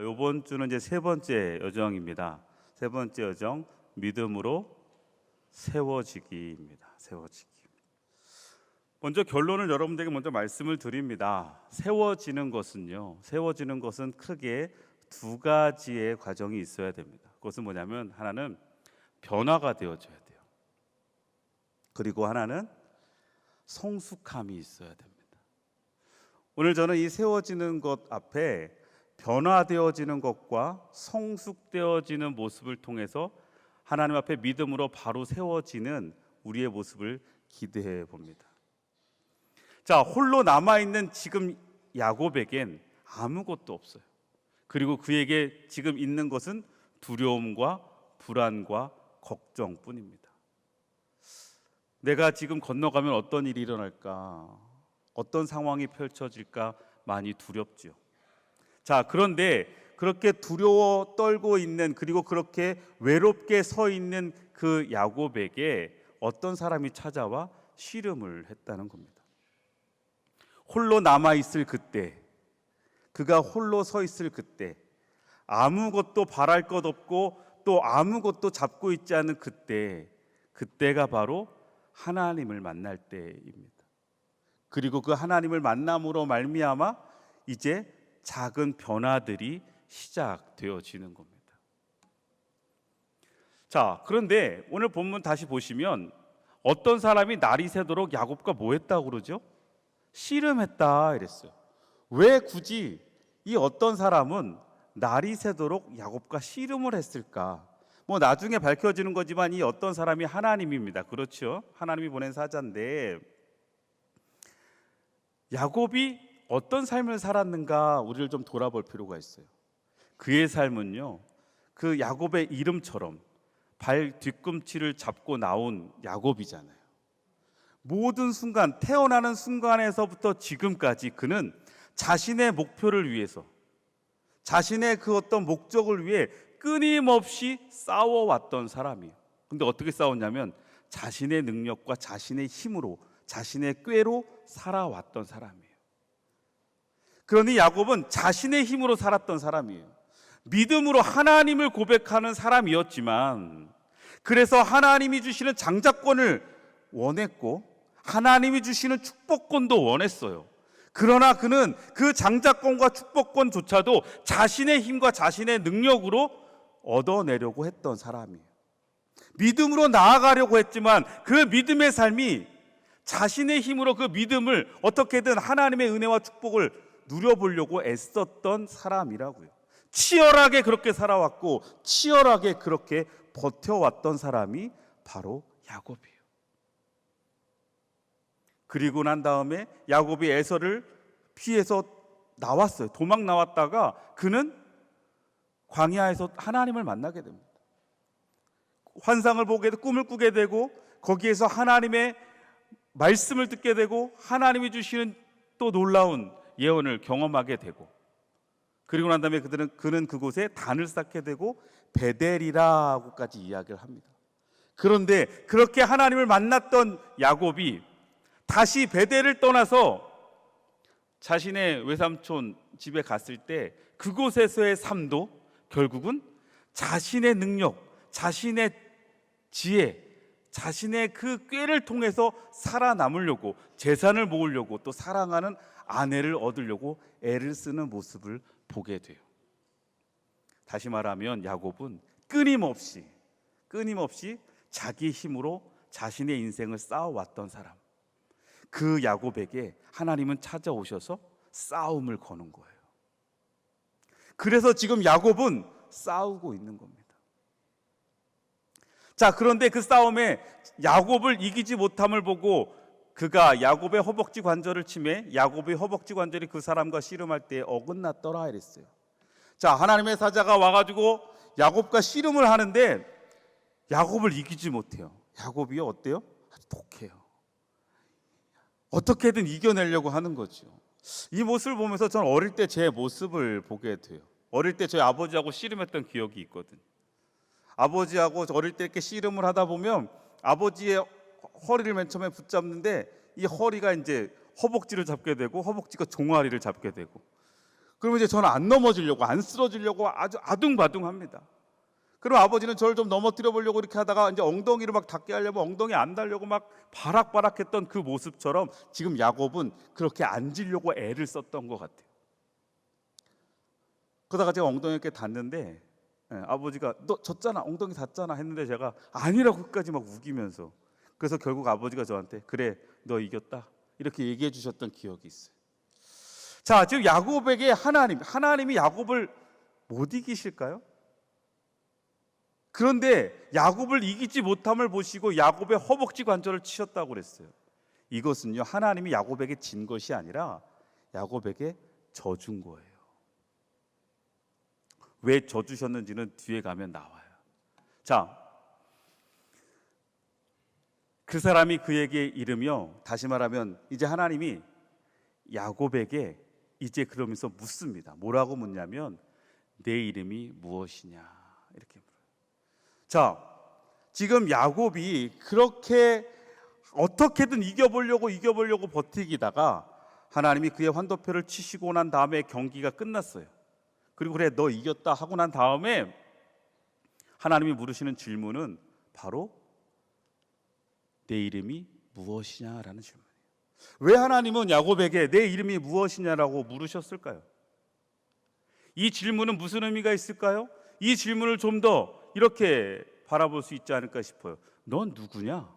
이번 주는 이제 세 번째 여정입니다. 세 번째 여정, 믿음으로 세워지기입니다. 세워지기. 먼저 결론을 여러분들에게 먼저 말씀을 드립니다. 세워지는 것은 크게 두 가지의 과정이 있어야 됩니다. 그것은 뭐냐면, 하나는 변화가 되어져야 돼요. 그리고 하나는 성숙함이 있어야 됩니다. 오늘 저는 이 세워지는 것 앞에 변화되어지는 것과 성숙되어지는 모습을 통해서 하나님 앞에 믿음으로 바로 세워지는 우리의 모습을 기대해 봅니다. 자, 홀로 남아있는 지금 야곱에겐 아무것도 없어요. 그리고 그에게 지금 있는 것은 두려움과 불안과 걱정뿐입니다. 내가 지금 건너가면 어떤 일이 일어날까? 어떤 상황이 펼쳐질까? 많이 두렵지요. 자, 그런데 그렇게 두려워 떨고 있는, 그리고 그렇게 외롭게 서 있는 그 야곱에게 어떤 사람이 찾아와 씨름을 했다는 겁니다. 홀로 남아있을 그때, 그가 홀로 서 있을 그때, 아무것도 바랄 것 없고 또 아무것도 잡고 있지 않은 그때, 그때가 바로 하나님을 만날 때입니다. 그리고 그 하나님을 만남으로 말미암아 이제 작은 변화들이 시작되어지는 겁니다. 자, 그런데 오늘 본문 다시 보시면 어떤 사람이 날이 새도록 야곱과 뭐 했다고 그러죠? 씨름했다 이랬어요. 왜 굳이 이 어떤 사람은 날이 새도록 야곱과 씨름을 했을까? 뭐 나중에 밝혀지는 거지만 이 어떤 사람이 하나님입니다. 그렇죠? 하나님이 보낸 사자인데, 야곱이 어떤 삶을 살았는가 우리를 좀 돌아볼 필요가 있어요. 그의 삶은요, 그 야곱의 이름처럼 발 뒤꿈치를 잡고 나온 야곱이잖아요. 모든 순간, 태어나는 순간에서부터 지금까지 그는 자신의 목표를 위해서, 자신의 그 어떤 목적을 위해 끊임없이 싸워왔던 사람이에요. 근데 어떻게 싸웠냐면 자신의 능력과 자신의 힘으로, 자신의 꾀로 살아왔던 사람이에요. 그러니 야곱은 자신의 힘으로 살았던 사람이에요. 믿음으로 하나님을 고백하는 사람이었지만, 그래서 하나님이 주시는 장자권을 원했고 하나님이 주시는 축복권도 원했어요. 그러나 그는 그 장자권과 축복권조차도 자신의 힘과 자신의 능력으로 얻어내려고 했던 사람이에요. 믿음으로 나아가려고 했지만 그 믿음의 삶이 자신의 힘으로 그 믿음을 어떻게든 하나님의 은혜와 축복을 누려보려고 애썼던 사람이라고요. 치열하게 그렇게 살아왔고 치열하게 그렇게 버텨왔던 사람이 바로 야곱이에요. 그리고 난 다음에 야곱이 에서를 피해서 나왔어요. 도망 나왔다가 그는 광야에서 하나님을 만나게 됩니다. 환상을 보게 되고 꿈을 꾸게 되고 거기에서 하나님의 말씀을 듣게 되고 하나님이 주시는 또 놀라운 예언을 경험하게 되고, 그리고 난 다음에 그는 그곳에 단을 쌓게 되고 베델이라고까지 이야기를 합니다. 그런데 그렇게 하나님을 만났던 야곱이 다시 베델을 떠나서 자신의 외삼촌 집에 갔을 때 그곳에서의 삶도 결국은 자신의 능력, 자신의 지혜, 자신의 그 꾀를 통해서 살아남으려고, 재산을 모으려고, 또 사랑하는 아내를 얻으려고 애를 쓰는 모습을 보게 돼요. 다시 말하면 야곱은 끊임없이 자기 힘으로 자신의 인생을 쌓아왔던 사람, 그 야곱에게 하나님은 찾아오셔서 싸움을 거는 거예요. 그래서 지금 야곱은 싸우고 있는 겁니다. 자, 그런데 그 싸움에 야곱을 이기지 못함을 보고 그가 야곱의 허벅지 관절을 치매 야곱의 허벅지 관절이 그 사람과 씨름할 때 어긋났더라 이랬어요. 자, 하나님의 사자가 와가지고 야곱과 씨름을 하는데 야곱을 이기지 못해요. 야곱이요, 어때요? 아주 독해요. 어떻게든 이겨내려고 하는 거죠. 이 모습을 보면서 저는 어릴 때 제 모습을 보게 돼요. 어릴 때 저희 아버지하고 씨름했던 기억이 있거든. 아버지하고 어릴 때 이렇게 씨름을 하다 보면 아버지의 허리를 맨 처음에 붙잡는데 이 허리가 이제 허벅지를 잡게 되고 허벅지가 종아리를 잡게 되고, 그러면 이제 저는 안 넘어지려고, 안 쓰러지려고 아주 아둥바둥합니다. 그럼 아버지는 저를 좀 넘어뜨려 보려고 이렇게 하다가 이제 엉덩이를 막 닿게 하려고 엉덩이 안 닿으려고 막 바락바락했던 그 모습처럼 지금 야곱은 그렇게 앉으려고 애를 썼던 것 같아요. 그러다가 제가 엉덩이에 이렇게 닿는데 아버지가 너 졌잖아, 엉덩이 닿잖아 했는데 제가 아니라고 끝까지 막 우기면서, 그래서 결국 아버지가 저한테 그래 너 이겼다 이렇게 얘기해 주셨던 기억이 있어요. 자, 지금 야곱에게 하나님이 야곱을 못 이기실까요? 그런데 야곱을 이기지 못함을 보시고 야곱의 허벅지 관절을 치셨다고 그랬어요. 이것은요, 하나님이 야곱에게 진 것이 아니라 야곱에게 져준 거예요. 왜 져주셨는지는 뒤에 가면 나와요. 자, 그 사람이 그에게 이르며, 다시 말하면 이제 하나님이 야곱에게 이제 그러면서 묻습니다. 뭐라고 묻냐면 내 이름이 무엇이냐 이렇게 물어요. 자, 지금 야곱이 그렇게 어떻게든 이겨보려고 버티기다가 하나님이 그의 환도표를 치시고 난 다음에 경기가 끝났어요. 그리고 그래 너 이겼다 하고 난 다음에 하나님이 물으시는 질문은 바로 내 이름이 무엇이냐라는 질문이에요. 왜 하나님은 야곱에게 내 이름이 무엇이냐라고 물으셨을까요? 이 질문은 무슨 의미가 있을까요? 이 질문을 좀 더 이렇게 바라볼 수 있지 않을까 싶어요. 넌 누구냐?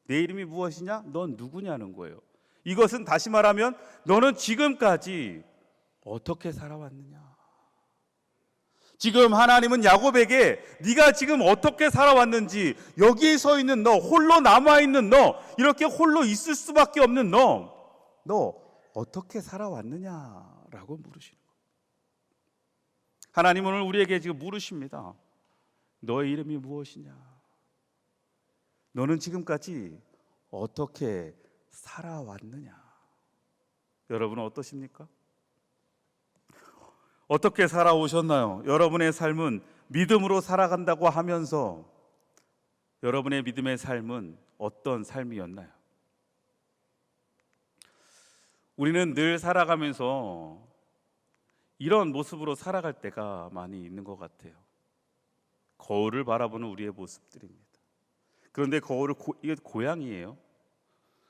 내 이름이 무엇이냐? 넌 누구냐는 거예요. 이것은 다시 말하면 너는 지금까지 어떻게 살아왔느냐? 지금 하나님은 야곱에게 네가 지금 어떻게 살아왔는지, 여기에 서 있는 너, 홀로 남아있는 너, 이렇게 홀로 있을 수밖에 없는 너 어떻게 살아왔느냐라고 물으시는 거예요. 하나님은 오늘 우리에게 지금 물으십니다. 너의 이름이 무엇이냐? 너는 지금까지 어떻게 살아왔느냐? 여러분은 어떠십니까? 어떻게 살아오셨나요? 여러분의 삶은 믿음으로 살아간다고 하면서 여러분의 믿음의 삶은 어떤 삶이었나요? 우리는 늘 살아가면서 이런 모습으로 살아갈 때가 많이 있는 것 같아요. 거울을 바라보는 우리의 모습들입니다. 그런데 이게 고양이에요.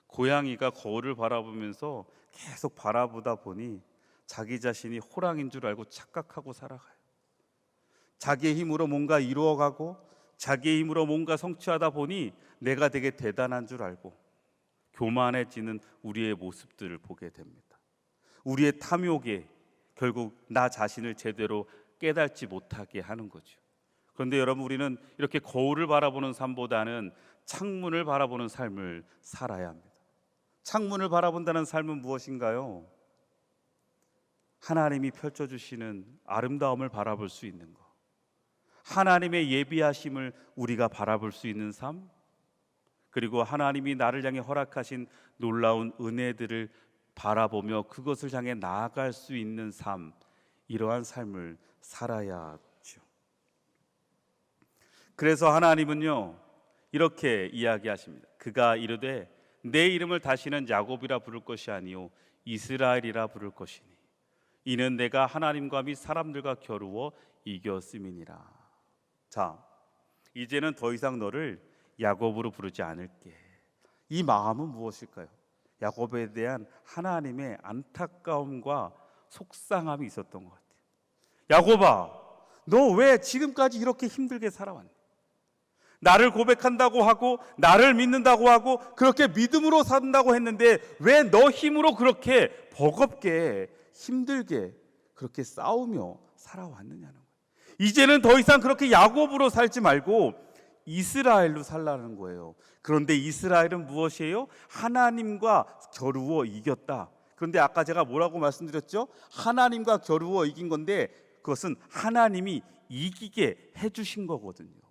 고양이가 거울을 바라보면서 계속 바라보다 보니 자기 자신이 호랑이인 줄 알고 착각하고 살아가요. 자기의 힘으로 뭔가 이루어가고 자기의 힘으로 뭔가 성취하다 보니 내가 되게 대단한 줄 알고 교만해지는 우리의 모습들을 보게 됩니다. 우리의 탐욕에 결국 나 자신을 제대로 깨닫지 못하게 하는 거죠. 그런데 여러분, 우리는 이렇게 거울을 바라보는 삶보다는 창문을 바라보는 삶을 살아야 합니다. 창문을 바라본다는 삶은 무엇인가요? 하나님이 펼쳐주시는 아름다움을 바라볼 수 있는 것, 하나님의 예비하심을 우리가 바라볼 수 있는 삶, 그리고 하나님이 나를 향해 허락하신 놀라운 은혜들을 바라보며 그것을 향해 나아갈 수 있는 삶, 이러한 삶을 살아야 하죠. 그래서 하나님은요 이렇게 이야기하십니다. 그가 이르되 내 이름을 다시는 야곱이라 부를 것이 아니요 이스라엘이라 부를 것이니 이는 내가 하나님과 및 사람들과 겨루어 이겼음이니라. 자, 이제는 더 이상 너를 야곱으로 부르지 않을게. 이 마음은 무엇일까요? 야곱에 대한 하나님의 안타까움과 속상함이 있었던 것 같아요. 야곱아, 너 왜 지금까지 이렇게 힘들게 살아왔니? 나를 고백한다고 하고 나를 믿는다고 하고 그렇게 믿음으로 산다고 했는데 왜 너 힘으로 그렇게 버겁게 힘들게 그렇게 싸우며 살아왔느냐는 거예요. 이제는 더 이상 그렇게 야곱으로 살지 말고 이스라엘로 살라는 거예요. 그런데 이스라엘은 무엇이에요? 하나님과 겨루어 이겼다. 그런데 아까 제가 뭐라고 말씀드렸죠? 하나님과 겨루어 이긴 건데 그것은 하나님이 이기게 해주신 거거든요.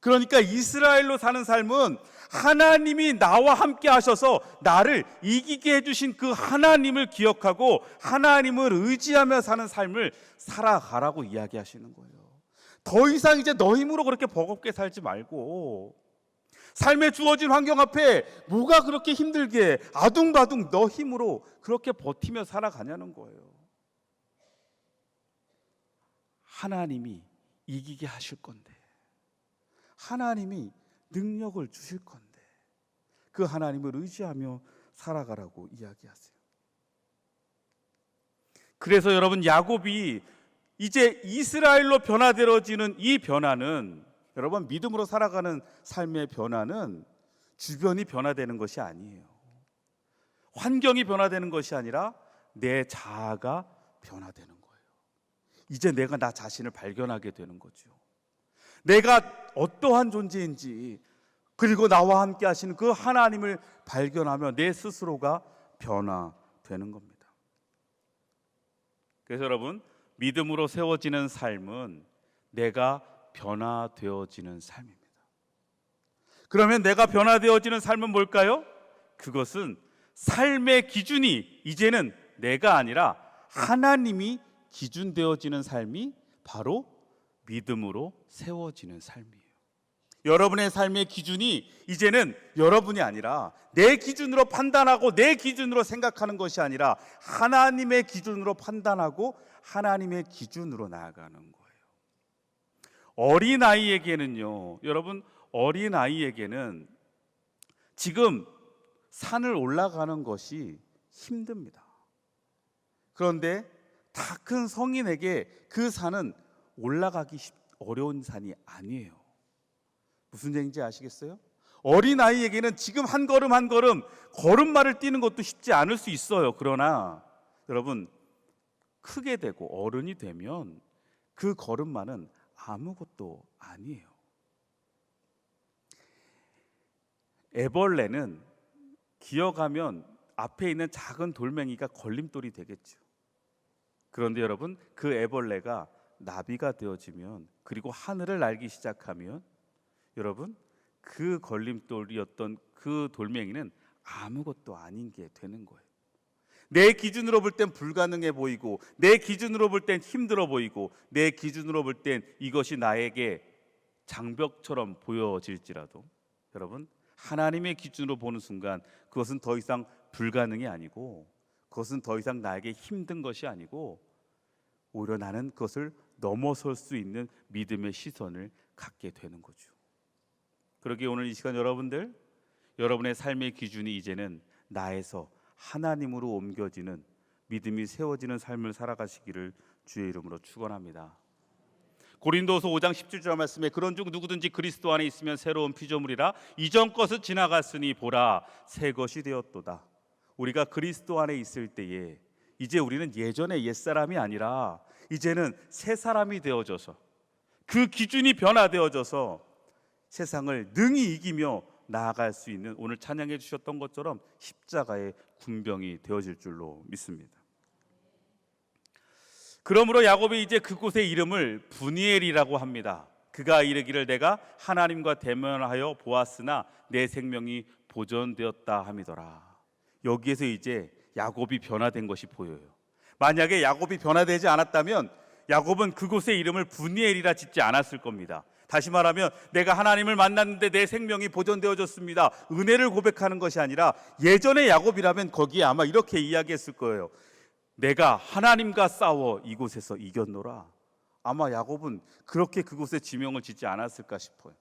그러니까 이스라엘로 사는 삶은 하나님이 나와 함께 하셔서 나를 이기게 해주신 그 하나님을 기억하고 하나님을 의지하며 사는 삶을 살아가라고 이야기하시는 거예요. 더 이상 이제 너 힘으로 그렇게 버겁게 살지 말고 삶에 주어진 환경 앞에 뭐가 그렇게 힘들게 아둥바둥 너 힘으로 그렇게 버티며 살아가냐는 거예요. 하나님이 이기게 하실 건데, 하나님이 능력을 주실 건데, 그 하나님을 의지하며 살아가라고 이야기하세요. 그래서 여러분, 야곱이 이제 이스라엘로 변화되어지는 이 변화는, 여러분, 믿음으로 살아가는 삶의 변화는 주변이 변화되는 것이 아니에요. 환경이 변화되는 것이 아니라 내 자아가 변화되는 거예요. 이제 내가 나 자신을 발견하게 되는 거죠. 내가 어떠한 존재인지, 그리고 나와 함께 하시는 그 하나님을 발견하며 내 스스로가 변화되는 겁니다. 그래서 여러분, 믿음으로 세워지는 삶은 내가 변화되어지는 삶입니다. 그러면 내가 변화되어지는 삶은 뭘까요? 그것은 삶의 기준이 이제는 내가 아니라 하나님이 기준되어지는 삶이 바로 믿음으로 세워지는 삶이에요. 여러분의 삶의 기준이 이제는 여러분이 아니라 내 기준으로 판단하고 내 기준으로 생각하는 것이 아니라 하나님의 기준으로 판단하고 하나님의 기준으로 나아가는 거예요. 어린아이에게는요, 여러분, 어린아이에게는 지금 산을 올라가는 것이 힘듭니다. 그런데 다 큰 성인에게 그 산은 올라가기 어려운 산이 아니에요. 무슨 얘기인지 아시겠어요? 어린아이에게는 지금 한 걸음 한 걸음 걸음마를 뛰는 것도 쉽지 않을 수 있어요. 그러나 여러분, 크게 되고 어른이 되면 그 걸음마는 아무것도 아니에요. 애벌레는 기어가면 앞에 있는 작은 돌멩이가 걸림돌이 되겠죠. 그런데 여러분, 그 애벌레가 나비가 되어지면, 그리고 하늘을 날기 시작하면, 여러분, 그 걸림돌이었던 그 돌멩이는 아무것도 아닌 게 되는 거예요. 내 기준으로 볼 땐 불가능해 보이고, 내 기준으로 볼 땐 힘들어 보이고, 내 기준으로 볼 땐 이것이 나에게 장벽처럼 보여질지라도, 여러분, 하나님의 기준으로 보는 순간 그것은 더 이상 불가능이 아니고, 그것은 더 이상 나에게 힘든 것이 아니고, 오히려 나는 그것을 넘어설 수 있는 믿음의 시선을 갖게 되는 거죠. 그러기에 오늘 이 시간 여러분들, 여러분의 삶의 기준이 이제는 나에서 하나님으로 옮겨지는, 믿음이 세워지는 삶을 살아가시기를 주의 이름으로 축원합니다. 고린도서 5장 17절 말씀에 그런즉 누구든지 그리스도 안에 있으면 새로운 피조물이라 이전 것은 지나갔으니 보라 새 것이 되었도다. 우리가 그리스도 안에 있을 때에 이제 우리는 예전의 옛사람이 아니라 이제는 새 사람이 되어져서, 그 기준이 변화되어져서 세상을 능히 이기며 나아갈 수 있는, 오늘 찬양해 주셨던 것처럼 십자가의 군병이 되어질 줄로 믿습니다. 그러므로 야곱이 이제 그곳의 이름을 브니엘이라고 합니다. 그가 이르기를 내가 하나님과 대면하여 보았으나 내 생명이 보존되었다 함이더라. 여기에서 이제 야곱이 변화된 것이 보여요. 만약에 야곱이 변화되지 않았다면 야곱은 그곳의 이름을 브니엘이라 짓지 않았을 겁니다. 다시 말하면 내가 하나님을 만났는데 내 생명이 보존되어졌습니다, 은혜를 고백하는 것이 아니라, 예전의 야곱이라면 거기에 아마 이렇게 이야기했을 거예요. 내가 하나님과 싸워 이곳에서 이겼노라. 아마 야곱은 그렇게 그곳에 지명을 짓지 않았을까 싶어요.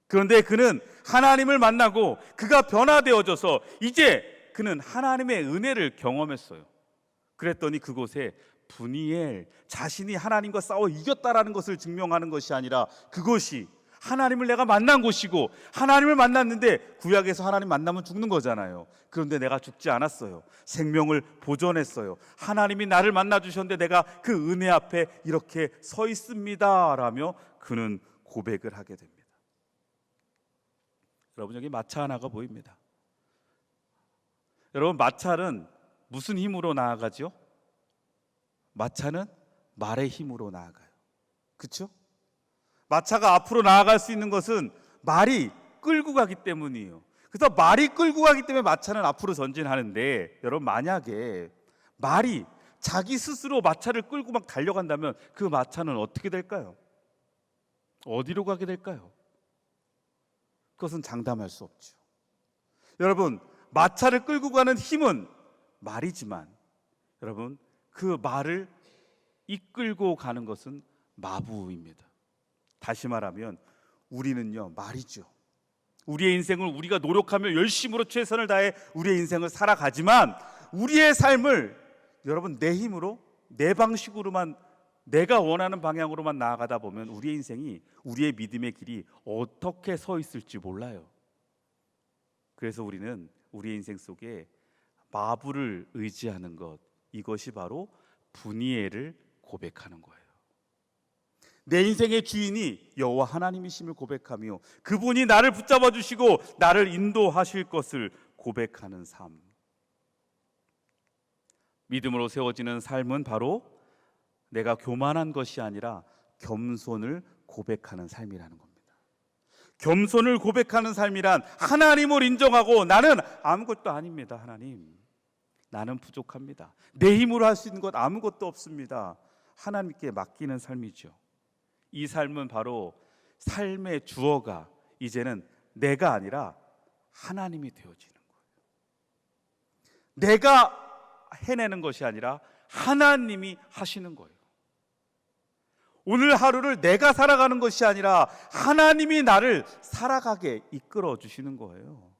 그런데 그는 하나님을 만나고 그가 변화되어져서 이제 그는 하나님의 은혜를 경험했어요. 그랬더니 그곳에 브니엘, 자신이 하나님과 싸워 이겼다라는 것을 증명하는 것이 아니라 그것이 하나님을 내가 만난 곳이고, 하나님을 만났는데 구약에서 하나님 만나면 죽는 거잖아요. 그런데 내가 죽지 않았어요. 생명을 보존했어요. 하나님이 나를 만나 주셨는데 내가 그 은혜 앞에 이렇게 서 있습니다 라며 그는 고백을 하게 됩니다. 여러분, 여기 마차 하나가 보입니다. 여러분, 마차는 무슨 힘으로 나아가죠? 마차는 말의 힘으로 나아가요. 그렇죠? 마차가 앞으로 나아갈 수 있는 것은 말이 끌고 가기 때문이에요. 그래서 말이 끌고 가기 때문에 마차는 앞으로 전진하는데, 여러분, 만약에 말이 자기 스스로 마차를 끌고 막 달려간다면 그 마차는 어떻게 될까요? 어디로 가게 될까요? 그것은 장담할 수 없죠. 여러분, 마차를 끌고 가는 힘은 말이지만, 여러분, 그 말을 이끌고 가는 것은 마부입니다. 다시 말하면 우리는요, 말이죠. 우리의 인생을 우리가 노력하며 열심으로 최선을 다해 우리의 인생을 살아가지만 우리의 삶을 여러분 내 힘으로 내 방식으로만 내가 원하는 방향으로만 나아가다 보면 우리의 인생이 우리의 믿음의 길이 어떻게 서 있을지 몰라요. 그래서 우리는 우리의 인생 속에 마부를 의지하는 것, 이것이 바로 분이엘을 고백하는 거예요. 내 인생의 주인이 여호와 하나님이심을 고백하며 그분이 나를 붙잡아 주시고 나를 인도하실 것을 고백하는 삶. 믿음으로 세워지는 삶은 바로 내가 교만한 것이 아니라 겸손을 고백하는 삶이라는 겁니다. 겸손을 고백하는 삶이란 하나님을 인정하고 나는 아무것도 아닙니다. 하나님, 나는 부족합니다. 내 힘으로 할 수 있는 것 아무것도 없습니다. 하나님께 맡기는 삶이죠. 이 삶은 바로 삶의 주어가 이제는 내가 아니라 하나님이 되어지는 거예요. 내가 해내는 것이 아니라 하나님이 하시는 거예요. 오늘 하루를 내가 살아가는 것이 아니라 하나님이 나를 살아가게 이끌어 주시는 거예요.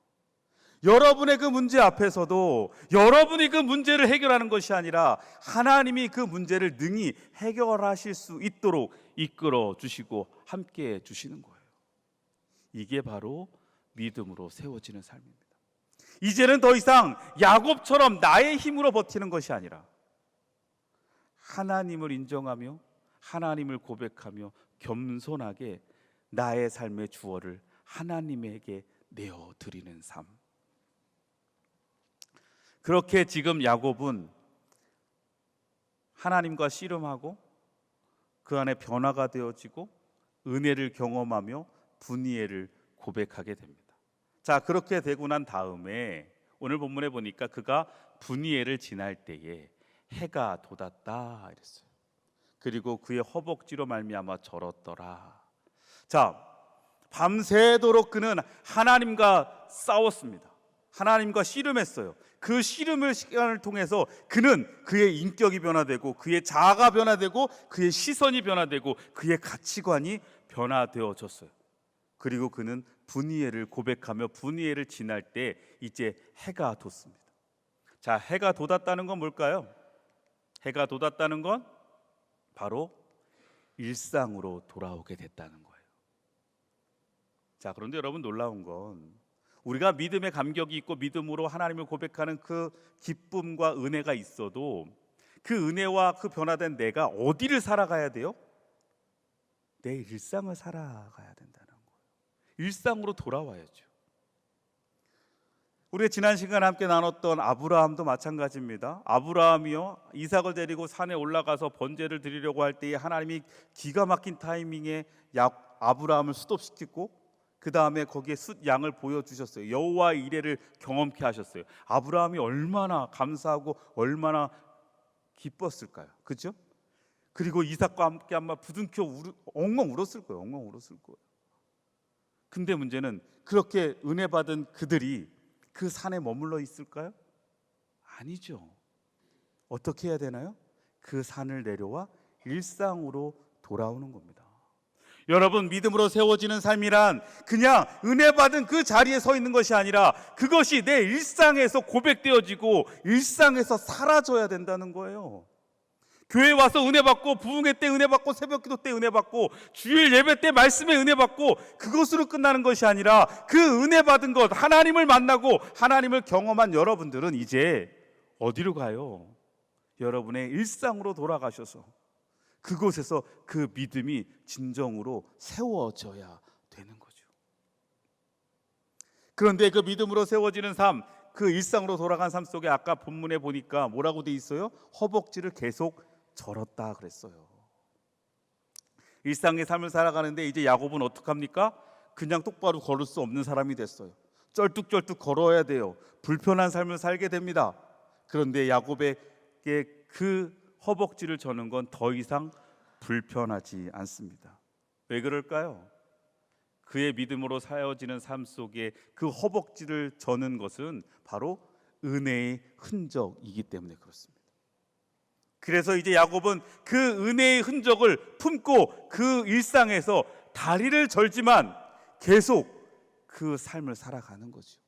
여러분의 그 문제 앞에서도 여러분이 그 문제를 해결하는 것이 아니라 하나님이 그 문제를 능히 해결하실 수 있도록 이끌어 주시고 함께 해 주시는 거예요. 이게 바로 믿음으로 세워지는 삶입니다. 이제는 더 이상 야곱처럼 나의 힘으로 버티는 것이 아니라 하나님을 인정하며 하나님을 고백하며 겸손하게 나의 삶의 주어를 하나님에게 내어드리는 삶. 그렇게 지금 야곱은 하나님과 씨름하고 그 안에 변화가 되어지고 은혜를 경험하며 분이엘을 고백하게 됩니다. 자, 그렇게 되고 난 다음에 오늘 본문에 보니까 그가 분이엘을 지날 때에 해가 돋았다 이랬어요. 그리고 그의 허벅지로 말미암아 절었더라. 자, 밤새도록 그는 하나님과 싸웠습니다. 하나님과 씨름했어요. 그 씨름의 시간을 통해서 그는 그의 인격이 변화되고 그의 자아가 변화되고 그의 시선이 변화되고 그의 가치관이 변화되어졌어요. 그리고 그는 분이엘을 고백하며 분이엘을 지날 때 이제 해가 돋습니다. 자, 해가 돋았다는 건 뭘까요? 해가 돋았다는 건 바로 일상으로 돌아오게 됐다는 거예요. 자, 그런데 여러분 놀라운 건 우리가 믿음의 감격이 있고 믿음으로 하나님을 고백하는 그 기쁨과 은혜가 있어도 그 은혜와 그 변화된 내가 어디를 살아가야 돼요? 내 일상을 살아가야 된다는 거예요. 일상으로 돌아와야죠. 우리가 지난 시간 함께 나눴던 아브라함도 마찬가지입니다. 아브라함이요, 이삭을 데리고 산에 올라가서 번제를 드리려고 할 때에 하나님이 기가 막힌 타이밍에 아브라함을 스톱시키고 그 다음에 거기에 숫양을 보여주셨어요. 여호와의 이레를 경험케 하셨어요. 아브라함이 얼마나 감사하고 얼마나 기뻤을까요? 그렇죠? 그리고 이삭과 함께 아마 부둥켜 엉엉 울었을 거예요. 엉엉 울었을 거예요. 근데 문제는 그렇게 은혜 받은 그들이 그 산에 머물러 있을까요? 아니죠. 어떻게 해야 되나요? 그 산을 내려와 일상으로 돌아오는 겁니다. 여러분, 믿음으로 세워지는 삶이란 그냥 은혜 받은 그 자리에 서 있는 것이 아니라 그것이 내 일상에서 고백되어지고 일상에서 사라져야 된다는 거예요. 교회 와서 은혜 받고 부흥회 때 은혜 받고 새벽기도 때 은혜 받고 주일 예배 때 말씀에 은혜 받고 그것으로 끝나는 것이 아니라 그 은혜 받은 것, 하나님을 만나고 하나님을 경험한 여러분들은 이제 어디로 가요? 여러분의 일상으로 돌아가셔서 그곳에서 그 믿음이 진정으로 세워져야 되는 거죠. 그런데 그 믿음으로 세워지는 삶, 그 일상으로 돌아간 삶 속에 아까 본문에 보니까 뭐라고 돼 있어요? 허벅지를 계속 절었다 그랬어요. 일상의 삶을 살아가는데 이제 야곱은 어떡합니까? 그냥 똑바로 걸을 수 없는 사람이 됐어요. 쩔뚝쩔뚝 걸어야 돼요. 불편한 삶을 살게 됩니다. 그런데 야곱에게 그 허벅지를 저는 건 더 이상 불편하지 않습니다. 왜 그럴까요? 그의 믿음으로 사여지는 삶 속에 그 허벅지를 저는 것은 바로 은혜의 흔적이기 때문에 그렇습니다. 그래서 이제 야곱은 그 은혜의 흔적을 품고 그 일상에서 다리를 절지만 계속 그 삶을 살아가는 거죠.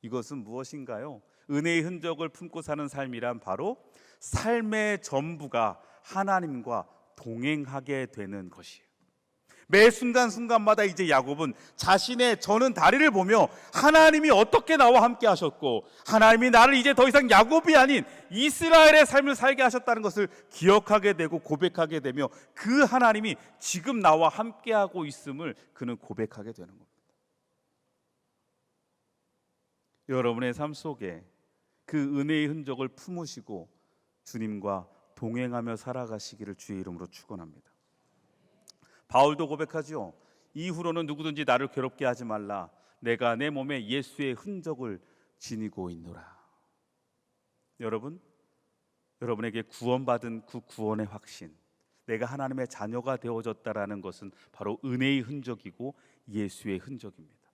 이것은 무엇인가요? 은혜의 흔적을 품고 사는 삶이란 바로 삶의 전부가 하나님과 동행하게 되는 것이에요. 매 순간순간마다 이제 야곱은 자신의 저는 다리를 보며 하나님이 어떻게 나와 함께 하셨고 하나님이 나를 이제 더 이상 야곱이 아닌 이스라엘의 삶을 살게 하셨다는 것을 기억하게 되고 고백하게 되며 그 하나님이 지금 나와 함께하고 있음을 그는 고백하게 되는 겁니다. 여러분의 삶 속에 그 은혜의 흔적을 품으시고 주님과 동행하며 살아가시기를 주의 이름으로 축원합니다. 바울도 고백하죠. 이후로는 누구든지 나를 괴롭게 하지 말라. 내가 내 몸에 예수의 흔적을 지니고 있노라. 여러분, 여러분에게 구원받은 그 구원의 확신, 내가 하나님의 자녀가 되어졌다라는 것은 바로 은혜의 흔적이고 예수의 흔적입니다.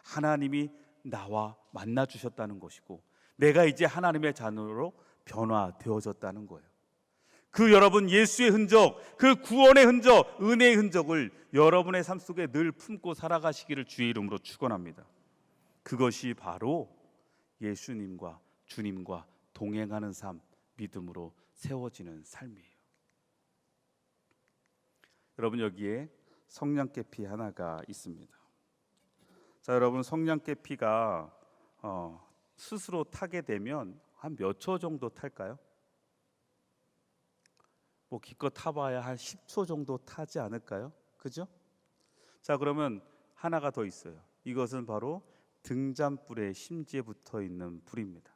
하나님이 나와 만나 주셨다는 것이고 내가 이제 하나님의 자녀로 변화되어졌다는 거예요. 그 여러분 예수의 흔적, 그 구원의 흔적, 은혜의 흔적을 여러분의 삶 속에 늘 품고 살아가시기를 주의 이름으로 축원합니다. 그것이 바로 예수님과 주님과 동행하는 삶, 믿음으로 세워지는 삶이에요. 여러분 여기에 성냥개피 하나가 있습니다. 자, 여러분 성냥개피가 스스로 타게 되면 한 몇 초 정도 탈까요? 뭐 기껏 타봐야 한 10초 정도 타지 않을까요? 그죠? 자, 그러면 하나가 더 있어요. 이것은 바로 등잔불의 심지에 붙어 있는 불입니다.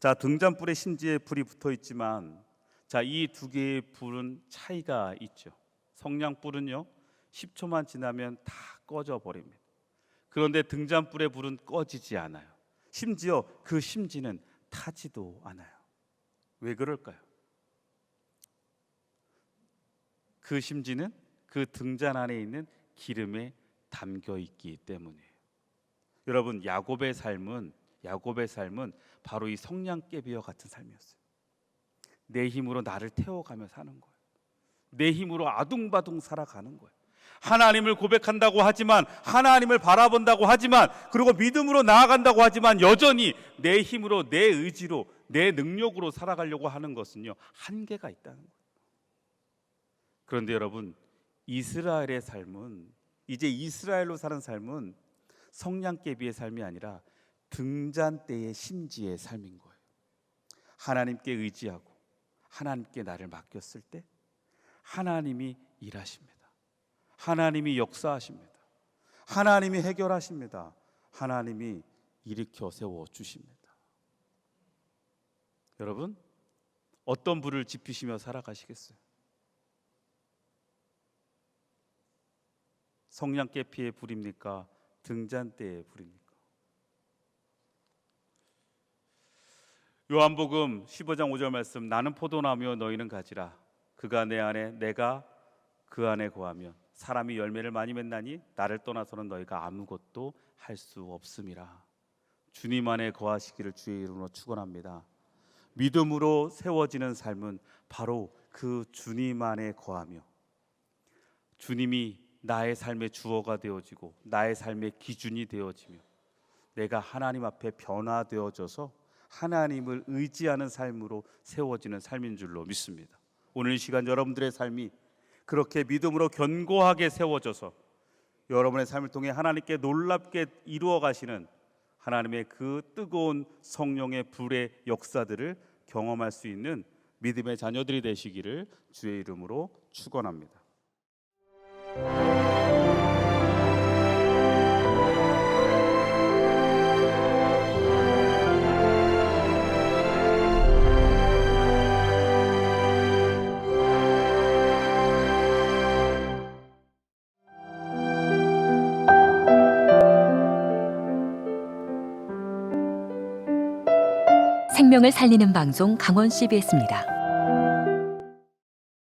자, 등잔불의 심지에 불이 붙어 있지만 자, 이 두 개의 불은 차이가 있죠. 성냥불은요 10초만 지나면 다 꺼져 버립니다. 그런데 등잔불의 불은 꺼지지 않아요. 심지어 그 심지는 타지도 않아요. 왜 그럴까요? 그 심지는 그 등잔 안에 있는 기름에 담겨 있기 때문이에요. 여러분 야곱의 삶은 바로 이 성냥개비와 같은 삶이었어요. 내 힘으로 나를 태워가며 사는 거예요. 내 힘으로 아둥바둥 살아가는 거예요. 하나님을 고백한다고 하지만, 하나님을 바라본다고 하지만, 그리고 믿음으로 나아간다고 하지만 여전히 내 힘으로, 내 의지로, 내 능력으로 살아가려고 하는 것은요 한계가 있다는 거예요. 그런데 여러분 이스라엘의 삶은, 이제 이스라엘로 사는 삶은 성냥개비의 삶이 아니라 등잔대의 심지의 삶인 거예요. 하나님께 의지하고 하나님께 나를 맡겼을 때 하나님이 일하십니다. 하나님이 역사하십니다. 하나님이 해결하십니다. 하나님이 일으켜 세워 주십니다. 여러분 어떤 불을 지피시며 살아가시겠어요? 성냥개피의 불입니까? 등잔대의 불입니까? 요한복음 15장 5절 말씀, 나는 포도나무요 너희는 가지라. 그가 내 안에 내가 그 안에 거하면 사람이 열매를 많이 맺나니 나를 떠나서는 너희가 아무것도 할 수 없음이라. 주님 안에 거하시기를 주의 이름으로 축원합니다. 믿음으로 세워지는 삶은 바로 그 주님 안에 거하며 주님이 나의 삶의 주어가 되어지고 나의 삶의 기준이 되어지며 내가 하나님 앞에 변화되어져서 하나님을 의지하는 삶으로 세워지는 삶인 줄로 믿습니다. 오늘 이 시간 여러분들의 삶이 그렇게 믿음으로 견고하게 세워져서 여러분의 삶을 통해 하나님께 놀랍게 이루어 가시는 하나님의 그 뜨거운 성령의 불의 역사들을 경험할 수 있는 믿음의 자녀들이 되시기를 주의 이름으로 축원합니다. 생명을 살리는 방송 강원 CBS입니다.